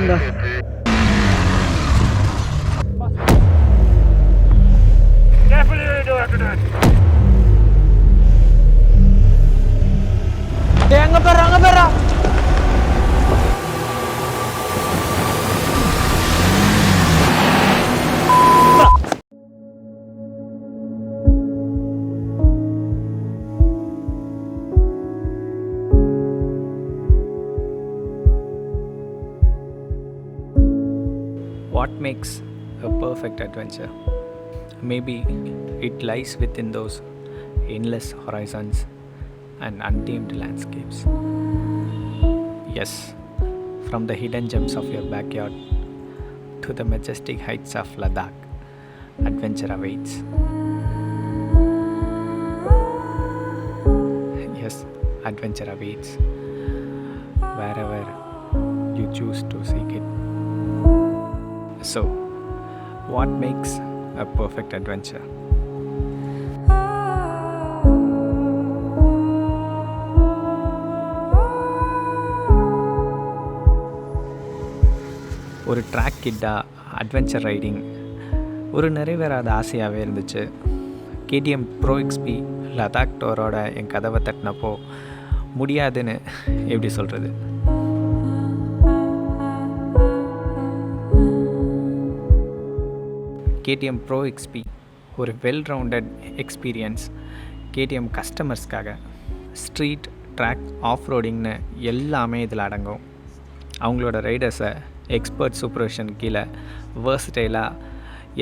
போகணும்டா. அங்க பேரா What makes a perfect adventure? Maybe it lies within those endless horizons and untamed landscapes. Yes, from the hidden gems of your backyard to the majestic heights of Ladakh, adventure awaits. Yes, adventure awaits wherever you choose to seek it. So, what makes a perfect adventure? ஒரு track கிட்டாக adventure riding ஒரு நிறைவேறாத ஆசையாகவே இருந்துச்சு. KTM Pro XP Ladakh டோரோட என் கதவை தட்டினப்போ முடியாதுன்னு எப்படி சொல்கிறது. KTM Pro XP ஒரு well rounded experience. KTM கஸ்டமர்ஸ்க்காக ஸ்ட்ரீட், ட்ராக், ஆஃப் ரோடிங்னு எல்லாமே இதில் அடங்கும். அவங்களோட ரைடர்ஸை எக்ஸ்பர்ட் சூப்பர்விஷன் கீழே வேர்ஸ்டைலாக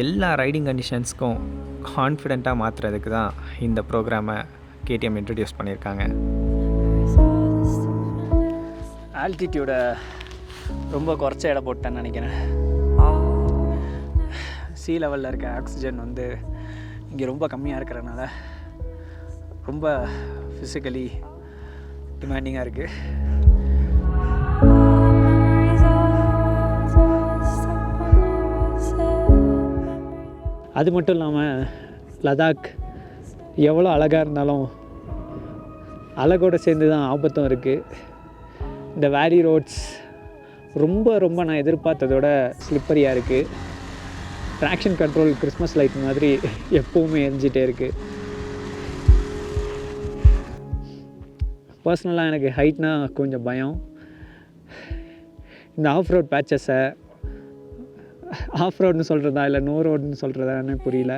எல்லா ரைடிங் கண்டிஷன்ஸ்க்கும் கான்ஃபிடெண்ட்டாக மாற்றுறதுக்கு தான் இந்த ப்ரோக்ராமை KTM இன்ட்ரடியூஸ் பண்ணியிருக்காங்க. ஆல்டிடியூடை ரொம்ப குறைச்ச இடம் போட்டேன்னு நினைக்கிறேன். சி லெவலில் இருக்க ஆக்சிஜன் இங்கே ரொம்ப கம்மியாக இருக்கிறனால ரொம்ப ஃபிசிக்கலி டிமாண்டிங்காக இருக்குது. அது மட்டும் இல்லாமல் லடாக் எவ்வளோ அழகாக இருந்தாலும் அழகோடு சேர்ந்து தான் ஆபத்தும் இருக்குது. இந்த வேரி ரோட்ஸ் ரொம்ப நான் எதிர்பார்த்ததோட ஸ்லிப்பரியாக இருக்குது. ட்ராக்ஷன் கண்ட்ரோல் கிறிஸ்மஸ் லைட் மாதிரி எப்போவுமே எரிஞ்சிட்டே இருக்குது. பர்சனலாக எனக்கு ஹைட்னா கொஞ்சம் பயம். இந்த ஆஃப் ரோட் பேச்சஸை ஆஃப் ரோடுன்னு சொல்கிறதா இல்லை நோ ரோடுன்னு சொல்கிறதான்னு புரியல.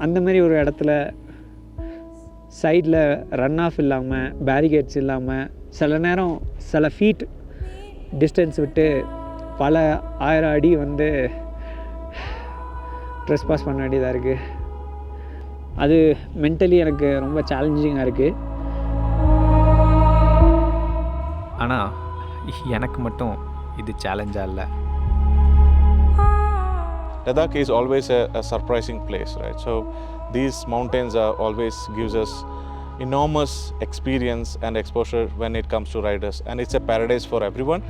அந்தமாரி ஒரு இடத்துல சைடில் ரன் ஆஃப் இல்லாமல், பேரிகேட்ஸ் இல்லாமல், சில நேரம் சில ஃபீட் டிஸ்டன்ஸ் விட்டு பல 1000 அடி ட்ரெஸ் பாஸ் பண்ண வேண்டியதாக இருக்குது. அது மென்டலி எனக்கு ரொம்ப சேலஞ்சிங்காக இருக்குது. ஆனால் எனக்கு மட்டும் இது சேலஞ்சாக இல்லை. Ladakh is always a surprising place, right? So these mountains always gives us enormous experience and exposure when it comes to riders, and it's a paradise for everyone.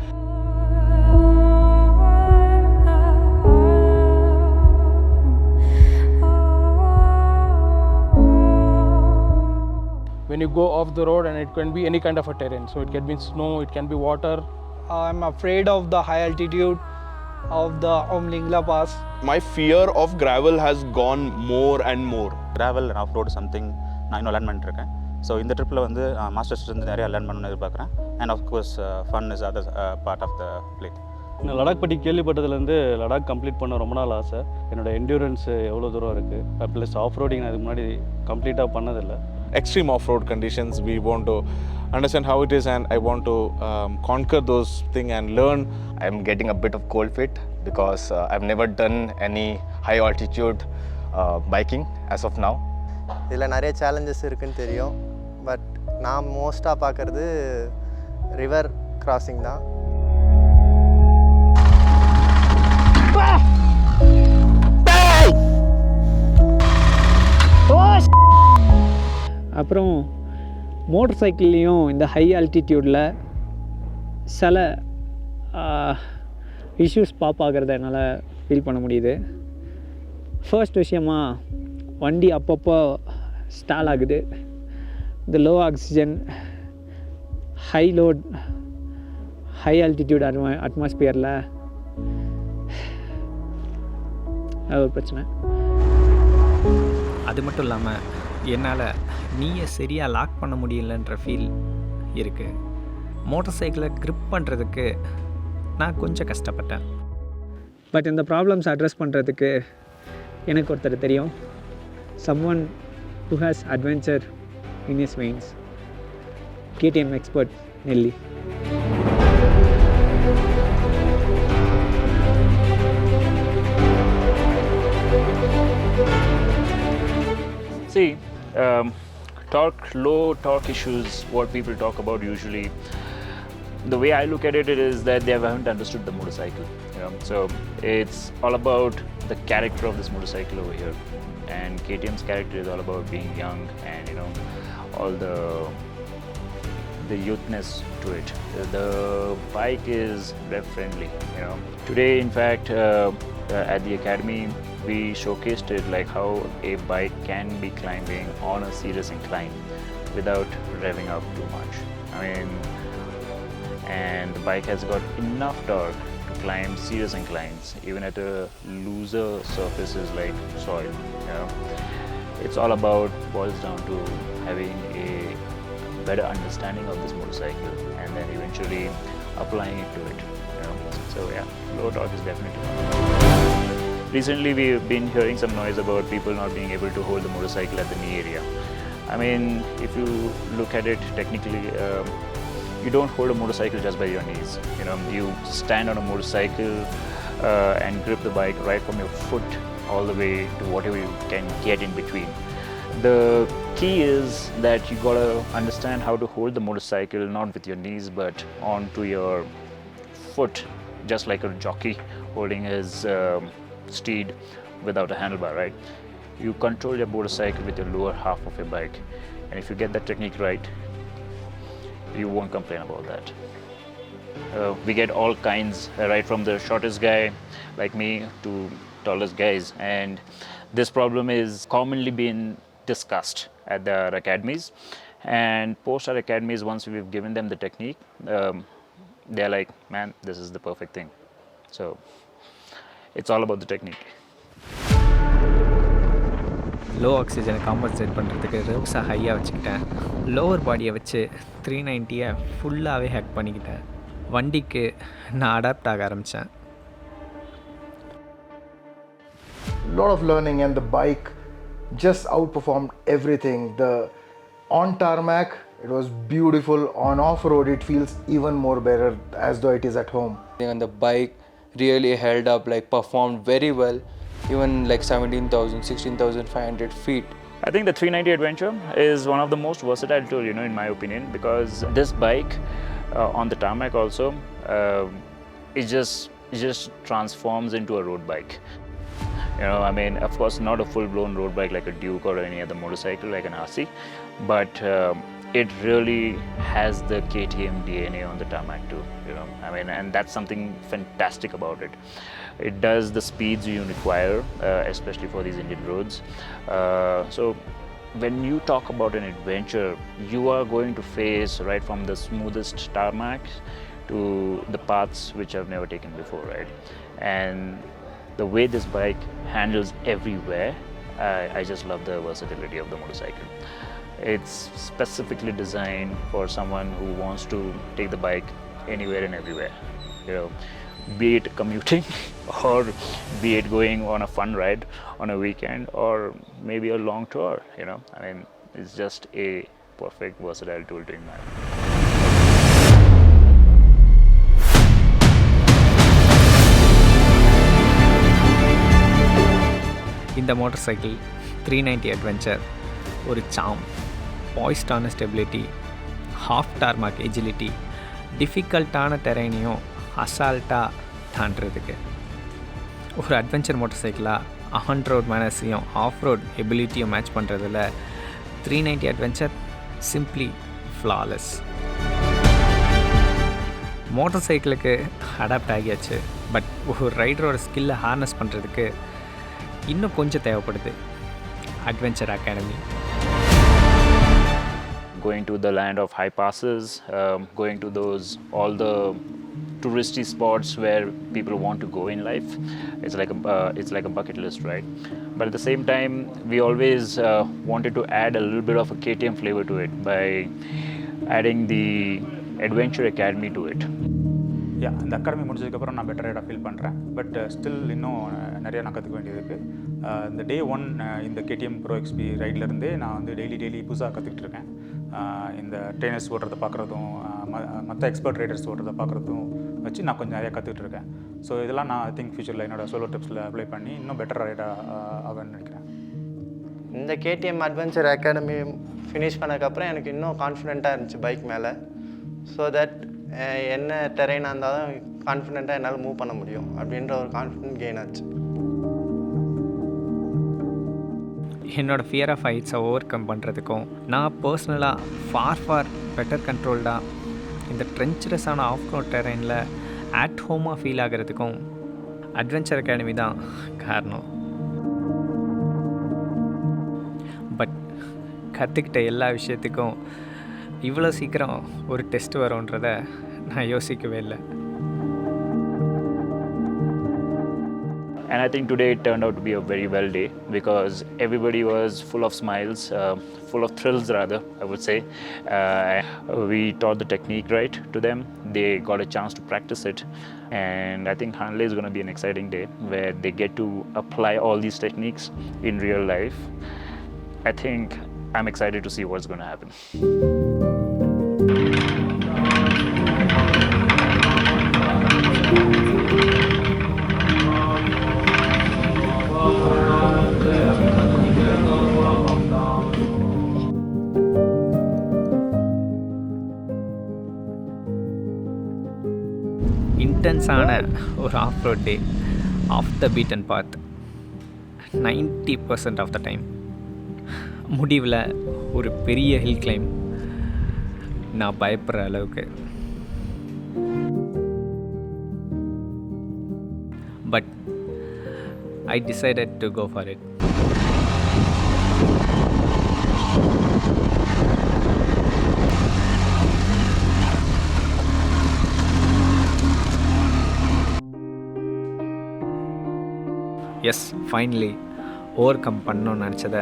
When you go off the road, and it can be any kind of a terrain, so it can be snow, it can be water. I'm afraid of the high altitude of the Umling pass. My fear of gravel has gone more and more. Gravel and off road something நான் இன்னும் learn பண்ணிட்டுருக்கேன். So இந்த ட்ரிப்பில் masters நிறையா learn பண்ணணும்னு எதிர்பார்க்குறேன். And of course fun is other part of the play. நான் லடாக் பற்றி கேள்விப்பட்டதுலேருந்து லடாக் கம்ப்ளீட் பண்ண ரொம்ப நாள் ஆசை. என்னோடய என்டியூரன்ஸ் எவ்வளோ தூரம் இருக்குது, ப்ளஸ் ஆஃப் ரோடிங் நான் இதுக்கு முன்னாடி கம்ப்ளீட்டாக பண்ணதில்லை. Extreme off-road conditions, we want to understand how it is, and I want to conquer those things and learn. I'm getting a bit of cold feet because I've never done any high altitude biking as of now. இதில் நிறைய challenges இருக்குதுன்னு தெரியும். But நான் மோஸ்ட்டாக பார்க்குறது river crossing தான். அப்புறம் motor சைக்கிள்லேயும் இந்த ஹை ஆல்டிடியூடில் சில இஷ்யூஸ் பாப்பாகிறத என்னால் ஃபீல் பண்ண முடியுது. ஃபர்ஸ்ட் விஷயமா வண்டி அப்பப்போ ஸ்டால் ஆகுது. இந்த low oxygen, high load, high altitude அட்மாஸ்பியரில் அது ஒரு பிரச்சனை. அது மட்டும் இல்லாமல் என்னால் நீயை சரியாக லாக் பண்ண முடியலன்ற ஃபீல் இருக்குது. மோட்டார் சைக்கிளை க்ரிப் பண்ணுறதுக்கு நான் கொஞ்சம் கஷ்டப்பட்டேன். பட் இந்த ப்ராப்ளம்ஸ் அட்ரஸ் பண்ணுறதுக்கு எனக்கு ஒருத்தர் தெரியும். someone who has adventure in his veins. KTM expert Nelly. See, low torque issues, what people talk about usually, the way I look at it is that they haven't understood the motorcycle. So it's all about the character of this motorcycle over here, and KTM's character is all about being young and all the youthness to it. The bike is rev friendly. Today, in fact, at the academy, we showcased it like how a bike can be climbing on a serious incline without revving up too much. And the bike has got enough torque to climb serious inclines even at a looser surfaces like soil. It's all about, boils down to having a better understanding of this motorcycle and then eventually applying it to it. So yeah, low torque is definitely recently we've been hearing some noise about people not being able to hold the motorcycle at the knee area. If you look at it technically, you don't hold a motorcycle just by your knees. You stand on a motorcycle and grip the bike right from your foot all the way to whatever you can get in between. The key is that you gotta understand how to hold the motorcycle not with your knees but onto your foot, just like a jockey holding his steed without a handlebar, right? You control your motorcycle with your lower half of your bike, and if you get that technique right, you won't complain about that. We get all kinds, right from the shortest guy like me to tallest guys, and this problem is commonly being discussed at their academies. And post our academies, once we've given them the technique, they're like, man, this is the perfect thing. So it's all about the technique. Low ஆக்சிஜனை compensate பண்ணுறதுக்கு ரிவ்ஸை ஹையாக வச்சுக்கிட்டேன். Lower பாடியை வச்சு 390 ஃபுல்லாகவே hack பண்ணிக்கிட்டேன். வண்டிக்கு நான் அடாப்ட் ஆக ஆரம்பித்தேன். Lot of learning, and the bike just outperformed everything. On tarmac it was beautiful, on off-road it feels even more better as though it is at home. And the bike really held up, performed very well, even 17,000, 16,500 feet. I think the 390 Adventure is one of the most versatile tool, in my opinion, because this bike on the tarmac also, it just transforms into a road bike. Of course, not a full-blown road bike like a Duke or any other motorcycle like an RC, but it really has the KTM DNA on the tarmac too, and that's something fantastic about it. It does the speeds you require, especially for these Indian roads. So when you talk about an adventure, you are going to face right from the smoothest tarmac to the paths which I've never taken before, right? And the way this bike handles everywhere, I just love the versatility of the motorcycle. It's specifically designed for someone who wants to take the bike anywhere and everywhere. Be it commuting or be it going on a fun ride on a weekend or maybe a long tour. It's just a perfect versatile tool to imagine. இந்த motorcycle 390 adventure ஒரு சாம், பாய்ஸ்டான stability, half tarmac agility, டிஃபிகல்ட்டான டெரைனையும் அசால்ட்டாக தாண்டுறதுக்கு. ஒரு adventure motor சைக்கிளாக ஆன் ரோட் மேனஸையும் ஆஃப் ரோட் எபிலிட்டியும் மேட்ச் பண்ணுறதுல 390 அட்வென்ச்சர் சிம்ப்ளி ஃப்ளாலெஸ். மோட்டார் சைக்கிளுக்கு அடாப்ட் ஆகியாச்சு, பட் ஒரு ரைடரோட ஸ்கில்லை ஹார்னஸ் பண்ணுறதுக்கு இன்னும் கொஞ்சம் தேவைப்படுது. Adventure Academy. Going to the land of high passes, going to all the touristy spots where people want to go in life. It's like a bucket list, right? But at the same time, we always wanted to add a little bit of a KTM flavor to it by adding the Adventure Academy to it. இந்த academy முடிஞ்சதுக்கப்புறம் நான் better ரைடாக feel பண்ணுறேன். But still இன்னும் நிறையா நான் கற்றுக்க வேண்டியது இருக்குது. இந்த டே 1 இந்த KTM Pro XP ரைட்லேருந்தே நான் வந்து டெய்லி புதுசாக கற்றுக்கிட்டு இருக்கேன். இந்த ட்ரெயினர்ஸ் ஓடுறத பார்க்குறதும் மற்ற எக்ஸ்பர்ட் ரைடர்ஸ் ஓடுறத பார்க்குறதும் வச்சு நான் கொஞ்சம் நிறையா கற்றுக்கிட்டு இருக்கேன். ஸோ இதெல்லாம் நான் ஐ திங்க் ஃபியூச்சரில் என்னோட சோலோ ட்ரிப்ஸில் அப்ளை பண்ணி இன்னும் பெட்டர் ரைடாக ஆவேன்னு நினைக்கிறேன். இந்த KTM அட்வென்ச்சர் அகாடமி ஃபினிஷ் பண்ணதுக்கப்புறம் எனக்கு இன்னும் கான்ஃபிடென்ட்டாக இருந்துச்சு பைக் மேலே. ஸோ தட் என்ன டெரெயினாக இருந்தாலும் கான்ஃபிடென்ட்டாக என்னால் மூவ் பண்ண முடியும் அப்படின்ற ஒரு கான்ஃபிடென்ட் கெயின் ஆச்சு. என்னோடய ஃபியர் ஆஃப் ஹைட்ஸை ஓவர் கம் பண்ணுறதுக்கும் நான் பர்சனலாக ஃபார் பெட்டர் கண்ட்ரோல்டாக இந்த ட்ரென்ச்சரஸான ஆஃப் ரோட் டெரெயினில் அட் ஹோமாக ஃபீல் ஆகிறதுக்கும் அட்வென்ச்சர் அகாடமி தான் காரணம். பட் கற்றுக்கிட்ட எல்லா விஷயத்துக்கும் இவ்வளோ சீக்கிரம் ஒரு டெஸ்ட் வரும்ன்றதை நான் யோசிக்கவே இல்லை. And I think today it turned out to be a very well day because everybody was full of smiles, full of thrills rather, I would say. We taught the technique right to them. They got a chance to practice it. And I think Hanle is going to be an exciting day where they get to apply all these techniques in real life. I think I'm excited to see what's going to happen. இன்டென்ஸான ஒரு off road day, off the beaten path 90% of the time. முடிவில் ஒரு பெரிய hill climb, நான் பயப்படுற அளவுக்கு. But I decided to go for it. Yes, finally overcome பண்ணணும்னு நினச்சதை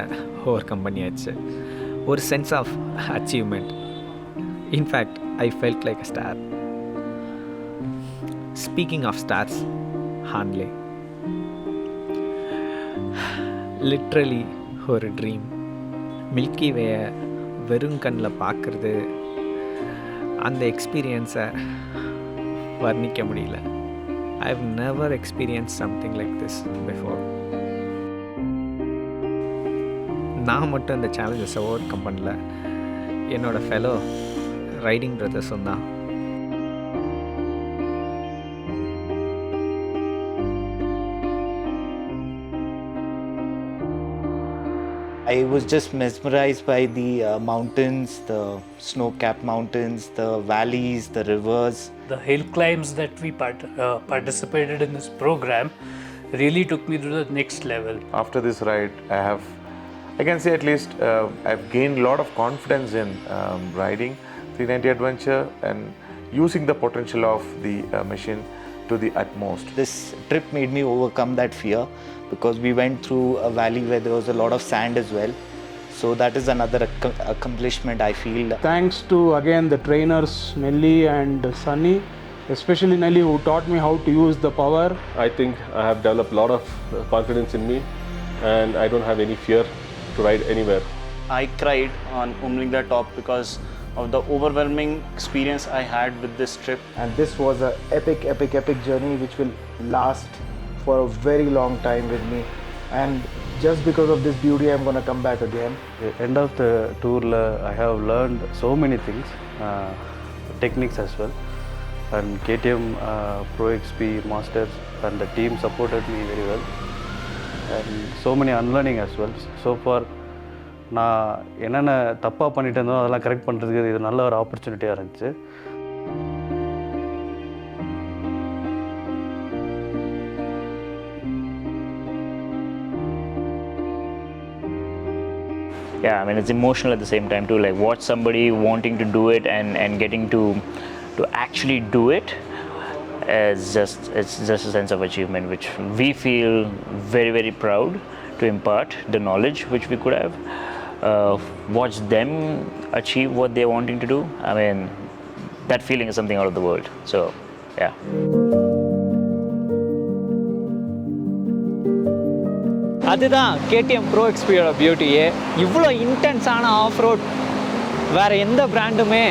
ஓவர் கம் பண்ணியாச்சு. ஒரு sense of achievement. In fact I felt like a star. Speaking of stars, Hanle literally ஒரு ட்ரீம். மில்கி வேயை வெறும் கண்ணில் பார்க்குறது, அந்த எக்ஸ்பீரியன்ஸை வர்ணிக்க முடியல. I've never experienced something like this before. நான் மட்டும் இந்த சேலஞ்சஸை ஓவர் கம் பண்ணல, என்னோடய ஃபெலோ ரைடிங் பிரதர்ஸும் தான். I was just mesmerized by the mountains, the snow-capped mountains, the valleys, the rivers. The hill climbs that we participated in this program really took me to the next level. After this ride, I can say at least I've gained a lot of confidence in riding 390 Adventure and using the potential of the machine to the utmost. This trip made me overcome that fear because we went through a valley where there was a lot of sand as well. So that is another accomplishment I feel. Thanks to again the trainers Nelly and Sunny, especially Nelly who taught me how to use the power. I think I have developed a lot of confidence in me and I don't have any fear to ride anywhere. I cried on Umling top because of the overwhelming experience I had with this trip. And this was an epic journey which will last for a very long time with me. And just because of this beauty, I'm going to come back again. At the end of the tour, I have learned so many things, techniques as well. And KTM Pro XP Masters and the team supported me very well. And so many unlearning as well. So far, நான் என்னென்ன தப்பாக பண்ணிட்டு இருந்தோம் அதெல்லாம் correct பண்ணுறதுக்கு இது நல்ல ஒரு ஆப்பர்ச்சுனிட்டியாக இருந்துச்சு. Yeah, I mean it's emotional at the same time too, like watch somebody wanting to do it and getting to actually do it. it's just a sense of achievement which we feel very, very proud to impart the knowledge which we could have watched them achieve what they're wanting to do. I mean, that feeling is something out of the world. So yeah. அதுதான் KTM Pro XPயோட பியூட்டியே. இவ்வளோ இன்டென்ஸான of road வேறு எந்த பிராண்டுமே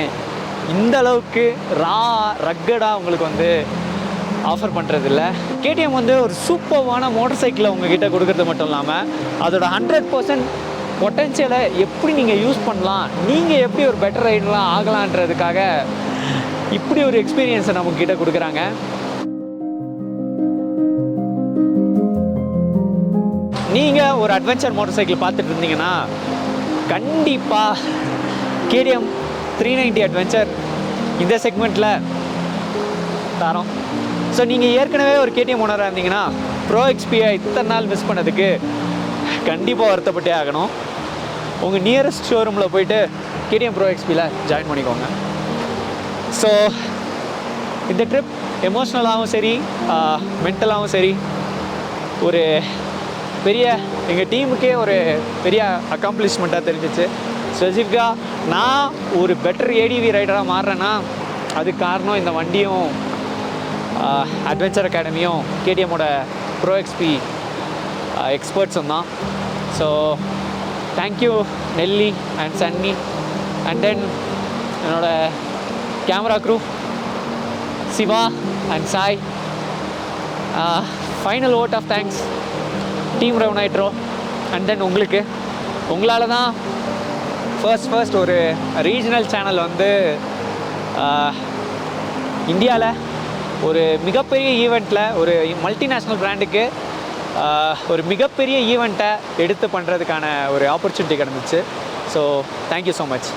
இந்த அளவுக்கு ரக்கடாக உங்களுக்கு வந்து offer பண்ணுறதில்ல. KTM வந்து ஒரு சூப்பர்வான மோட்டர் சைக்கிளை உங்ககிட்ட கொடுக்கறது மட்டும் இல்லாமல் அதோட 100% பொட்டென்ஷியலை எப்படி நீங்கள் யூஸ் பண்ணலாம், நீங்கள் எப்படி ஒரு பெட்டர் ரைடராக ஆகலான்றதுக்காக இப்படி ஒரு எக்ஸ்பீரியன்ஸை நம்மக்கிட்ட கொடுக்குறாங்க. நீங்கள் ஒரு அட்வென்ச்சர் மோட்டர் சைக்கிள் பார்த்துட்டு இருந்தீங்கன்னா கண்டிப்பாக KTM 390 அட்வென்ச்சர் இந்த செக்மெண்ட்டில் தரோம். ஸோ நீங்கள் ஏற்கனவே ஒரு KTM ஓனராக இருந்தீங்கன்னா ப்ரோ எக்ஸ்பியை இத்தனை நாள் மிஸ் பண்ணதுக்கு கண்டிப்பாக வருத்தப்பட்டே ஆகணும். உங்கள் நியரஸ்ட் ஷோரூமில் போயிட்டு KTM Pro XPயில் ஜாயின் பண்ணிக்கோங்க. ஸோ இந்த ட்ரிப் எமோஷ்னலாகவும் சரி மென்டலாகவும் சரி ஒரு பெரிய எங்கள் டீமுக்கே ஒரு பெரிய அக்காம்ப்ளிஷ்மெண்ட்டாக தெரிஞ்சிச்சு. ஸ்பெசிஃபிக்காக நான் ஒரு பெட்டர் ADV ரைடராக மாறுறேன்னா அதுக்கு காரணம் இந்த வண்டியும் அட்வென்ச்சர் அகாடமியும் KTMோட ப்ரோ எக்ஸ்பி எக்ஸ்பர்ட்ஸும் தான். So thank you Nelli and Sunny and then என்னோடய camera crew Siva and Sai. Final note of thanks team RevNitro and then உங்களால் தான் ஃபர்ஸ்ட் ஒரு ரீஜனல் சேனல் வந்து இந்தியாவில் ஒரு மிகப்பெரிய ஈவெண்ட்டில் ஒரு மல்டிநேஷ்னல் பிராண்டுக்கு ஒரு மிகப்பெரிய ஈவெண்ட்டை எடுத்து பண்ணுறதுக்கான ஒரு ஆப்பர்ச்சுனிட்டி கிடந்துச்சு. So thank you so much.